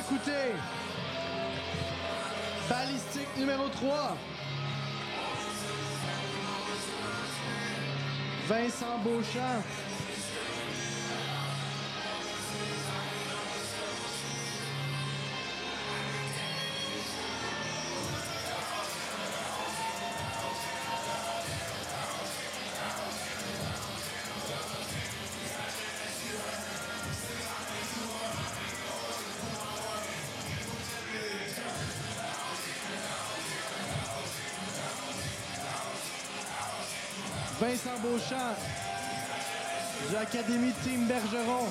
coûté. Balistique numéro 3. Vincent Beauchamp. Vincent Beauchamp de l'Académie Team Bergeron.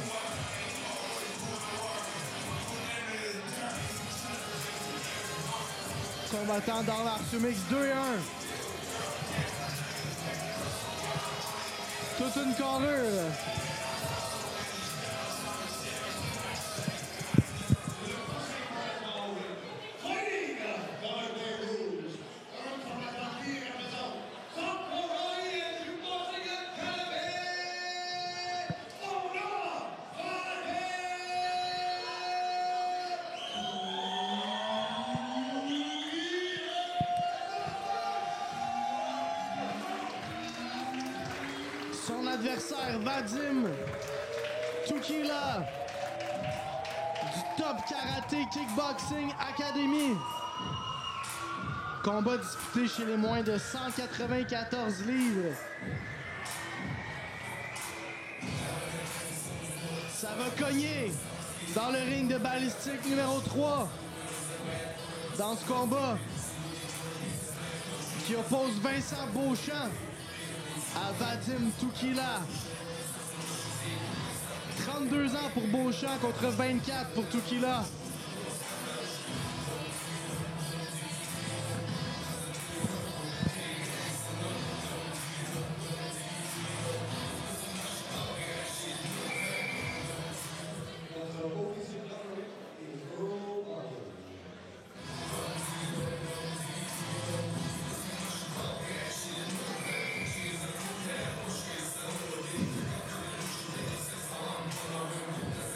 Combattant dans l'Arthur Mix 2-1. Toute une carrure. Son adversaire, Vadim Toukila, du Top Karaté Kickboxing Academy. Combat disputé chez les moins de 194 livres. Ça va cogner dans le ring de balistique numéro 3. Dans ce combat qui oppose Vincent Beauchamp à Vadim Toukila. 32 ans pour Beauchamp contre 24 pour Toukila.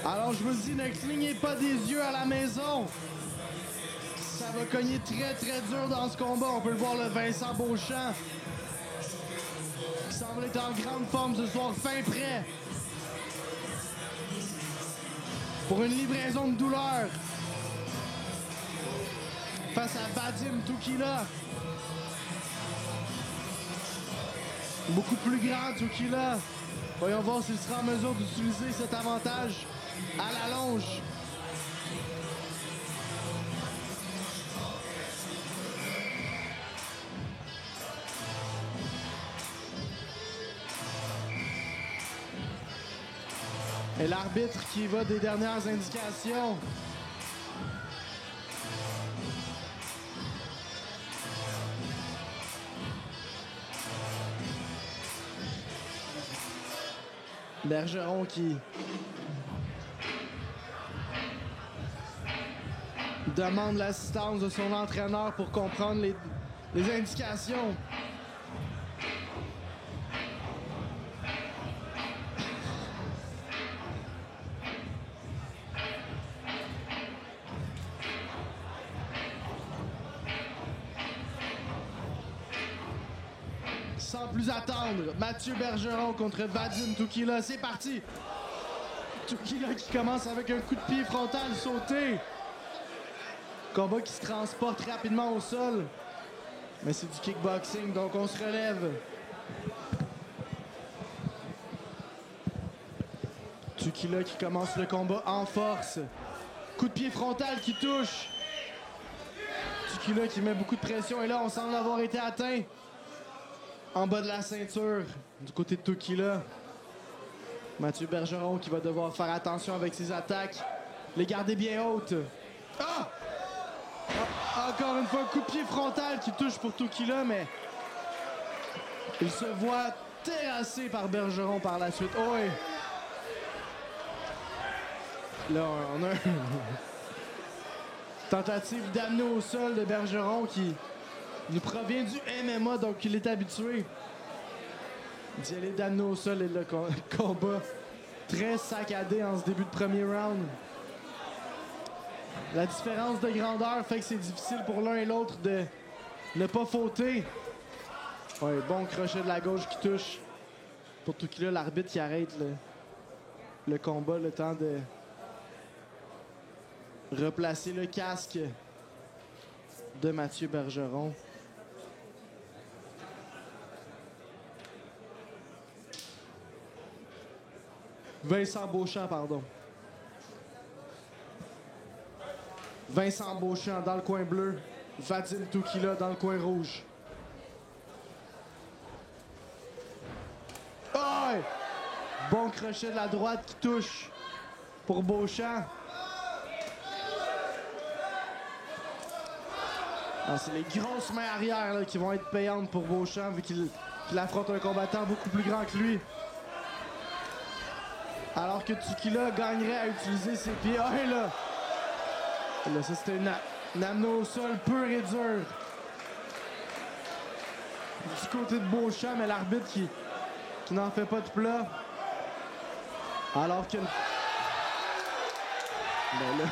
Alors je vous dis, ne clignez pas des yeux à la maison. Ça va cogner très très dur dans ce combat. On peut le voir, le Vincent Beauchamp qui semble être en grande forme ce soir, fin prêt pour une livraison de douleur face à Vadim Toukila. Beaucoup plus grand Toukila. Voyons voir s'il sera en mesure d'utiliser cet avantage à la longe. Et l'arbitre qui va des dernières indications. Bergeron qui demande l'assistance de son entraîneur pour comprendre les indications. Sans plus attendre, Mathieu Bergeron contre Vadim Toukila. C'est parti! Toukila qui commence avec un coup de pied frontal sauté. Combat qui se transporte rapidement au sol. Mais c'est du kickboxing, donc on se relève. Toukila qui commence le combat en force. Coup de pied frontal qui touche. Toukila qui met beaucoup de pression. Et là, on semble avoir été atteint en bas de la ceinture du côté de Toukila. Mathieu Bergeron qui va devoir faire attention avec ses attaques. Les garder bien hautes. Ah! Encore une fois, coup de pied frontal qui touche pour Toukila, mais il se voit terrassé par Bergeron par la suite. Oh oui! Là, on a une tentative d'amener au sol de Bergeron qui nous provient du MMA, donc il est habitué d'y aller d'amener au sol. Et le combat très saccadé en ce début de premier round. La différence de grandeur fait que c'est difficile pour l'un et l'autre de ne pas fauter. Ouais, bon crochet de la gauche qui touche. Pour tout qui là, l'arbitre qui arrête le combat, le temps de replacer le casque de Mathieu Bergeron. Vincent Beauchamp, pardon. Vincent Beauchamp dans le coin bleu. Vadim Toukila dans le coin rouge. Oh! Bon crochet de la droite qui touche pour Beauchamp. Ah, c'est les grosses mains arrière là, qui vont être payantes pour Beauchamp vu qu'il affronte un combattant beaucoup plus grand que lui. Alors que Toukila gagnerait à utiliser ses pieds. Ah, et là! Et là, ça, c'était une amenée au sol pure et dure. Du côté de Beauchamp, mais l'arbitre qui n'en fait pas de plat. Alors que... Ben là...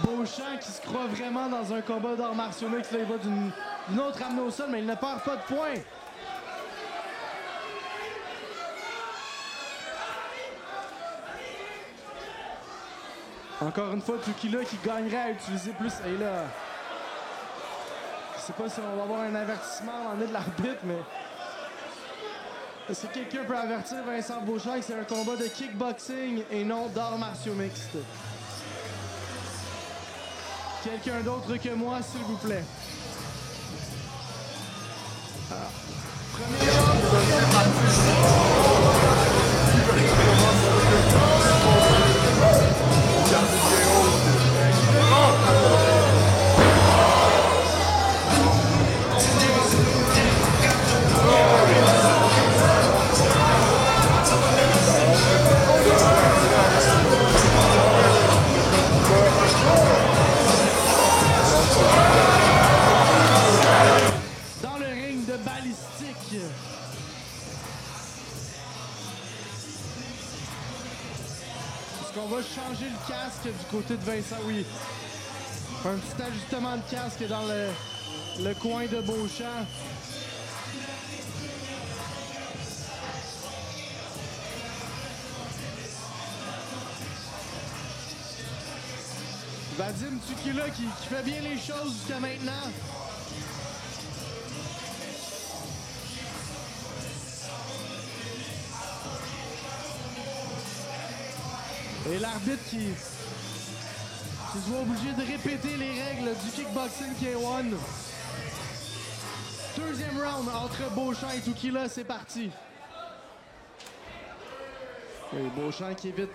Beauchamp qui se croit vraiment dans un combat d'arts martiaux mixtes. Là, il va d'une autre amenée au sol, mais il ne perd pas de points. Encore une fois, Toukila qui gagnerait à utiliser plus. Et là, je sais pas si on va avoir un avertissement en est de l'arbitre, mais est-ce que quelqu'un peut avertir Vincent Beauchamp que c'est un combat de kickboxing et non d'arts martiaux mixtes? Quelqu'un d'autre que moi, s'il vous plaît. Alors, dans le ring de balistique. Est-ce qu'on va changer le casque du côté de Vincent? Oui. Un petit ajustement de casque dans le coin de Beauchamp. Vadim Toukila qui fait bien les choses jusqu'à maintenant. Et l'arbitre qui se voit obligé de répéter les règles du kickboxing K1. Deuxième round entre Beauchamp et Toukila, c'est parti. Et Beauchamp qui évite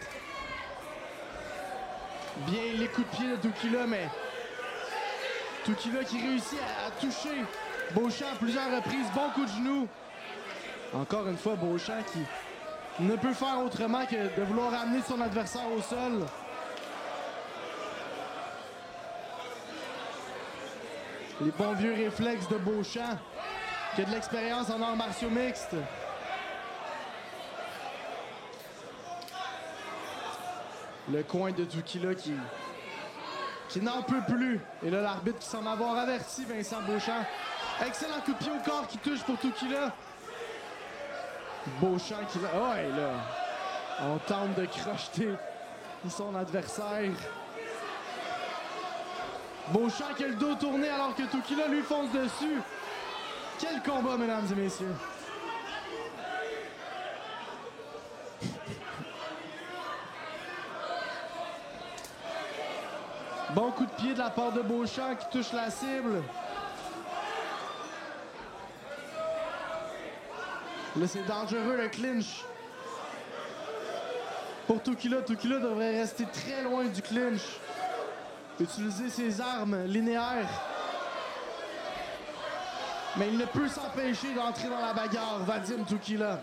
bien les coups de pied de Toukila, mais Toukila qui réussit à toucher Beauchamp à plusieurs reprises. Bon coup de genou. Encore une fois, Beauchamp qui ne peut faire autrement que de vouloir amener son adversaire au sol. Les bons vieux réflexes de Beauchamp, qui a de l'expérience en arts martiaux mixtes. Le coin de Toukila qui n'en peut plus. Et là, l'arbitre qui semble avoir averti Vincent Beauchamp. Excellent coup de pied au corps qui touche pour Toukila. Beauchamp qui va... Oh, et là, on tente de crocheter son adversaire. Beauchamp qui a le dos tourné alors que Toukila lui fonce dessus. Quel combat, mesdames et messieurs. Bon coup de pied de la part de Beauchamp qui touche la cible. Là, c'est dangereux, le clinch. Pour Toukila, Toukila devrait rester très loin du clinch. Utiliser ses armes linéaires. Mais il ne peut s'empêcher d'entrer dans la bagarre, Vadim Toukila.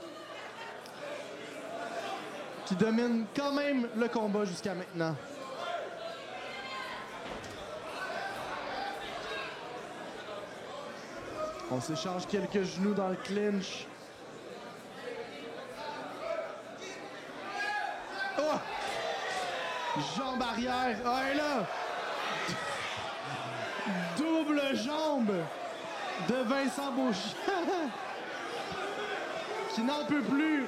Qui domine quand même le combat jusqu'à maintenant. On s'échange quelques genoux dans le clinch. Jambe arrière. Ah, et là! Double jambe de Vincent Beauchamp qui n'en peut plus.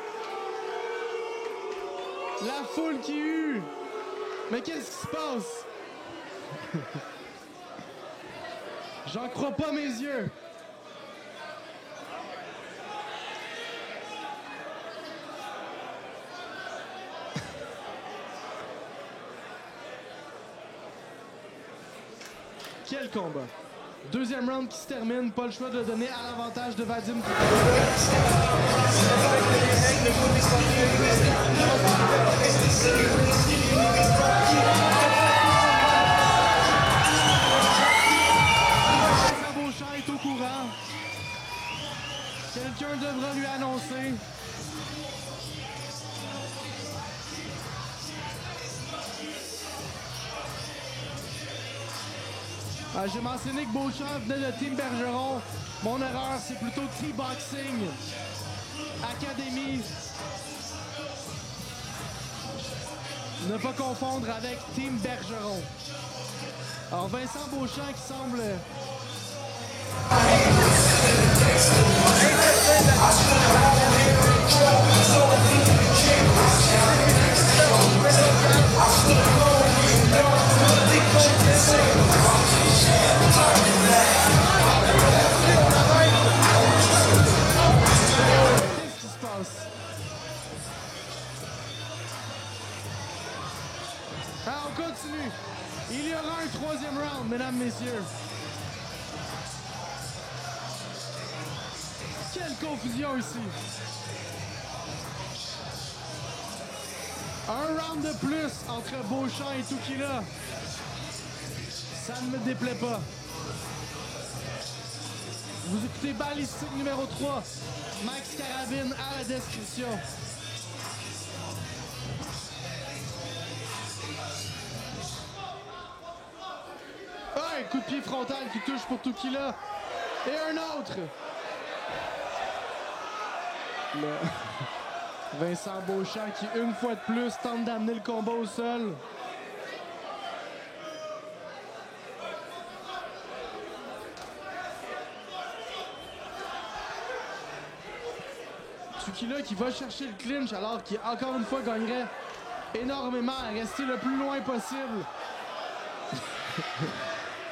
La foule qui hue. Mais qu'est-ce qui se passe? J'en crois pas mes yeux. Quel combat! Deuxième round qui se termine, pas le choix de le donner à l'avantage de Vadim. Beauchamp est au courant. Quelqu'un devra lui annoncer. J'ai mentionné que Beauchamp venait de Team Bergeron. Mon erreur, c'est plutôt T-Boxing Academy. Ne pas confondre avec Team Bergeron. Alors Vincent Beauchamp qui semble... Qu'est-ce qui se passe? Ah, on continue. Il y aura un troisième round, mesdames, messieurs. Quelle confusion ici. Un round de plus entre Beauchamp et Toukila. Ça ne me déplaît pas. Vous écoutez Balistique numéro 3. Max Carabine à la description. Un coup de pied frontal qui touche pour Toukila. Et un autre. Vincent Beauchamp qui, une fois de plus, tente d'amener le combat au sol. Toukila qui va chercher le clinch alors qu'il, encore une fois, gagnerait énormément à rester le plus loin possible.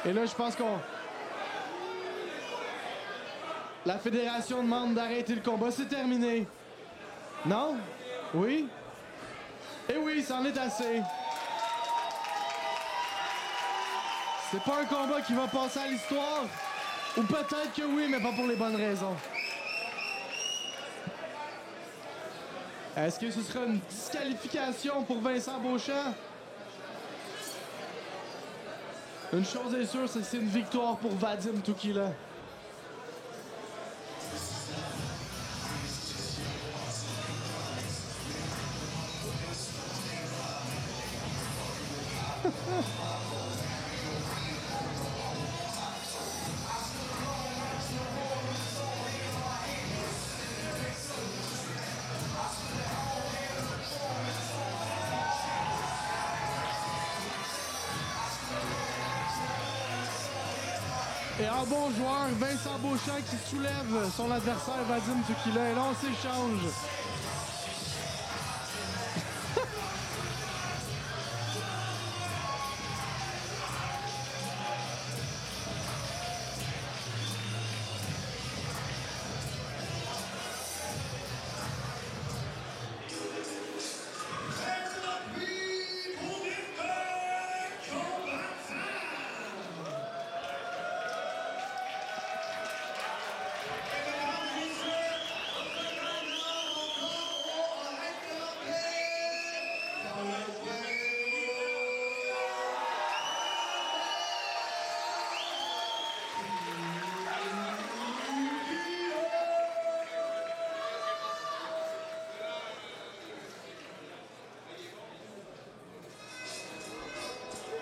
Et là, je pense qu'on... La fédération demande d'arrêter le combat. C'est terminé. Non? Oui? Eh oui, c'en est assez. C'est pas un combat qui va passer à l'histoire. Ou peut-être que oui, mais pas pour les bonnes raisons. Est-ce que ce sera une disqualification pour Vincent Beauchamp? Une chose est sûre, c'est que c'est une victoire pour Vadim Toukila. Et un bon joueur, Vincent Beauchamp qui soulève son adversaire Vadim Toukila. Et là, on s'échange.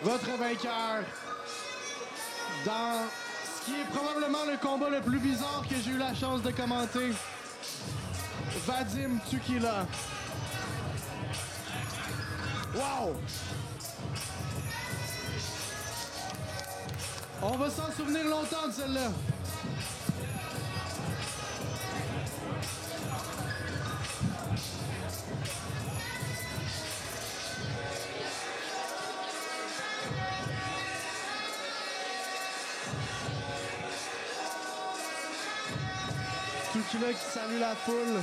Votre vainqueur dans ce qui est probablement le combat le plus bizarre que j'ai eu la chance de commenter, Vadim Toukila. Wow! On va s'en souvenir longtemps de celle-là. Tukila qui salue la foule.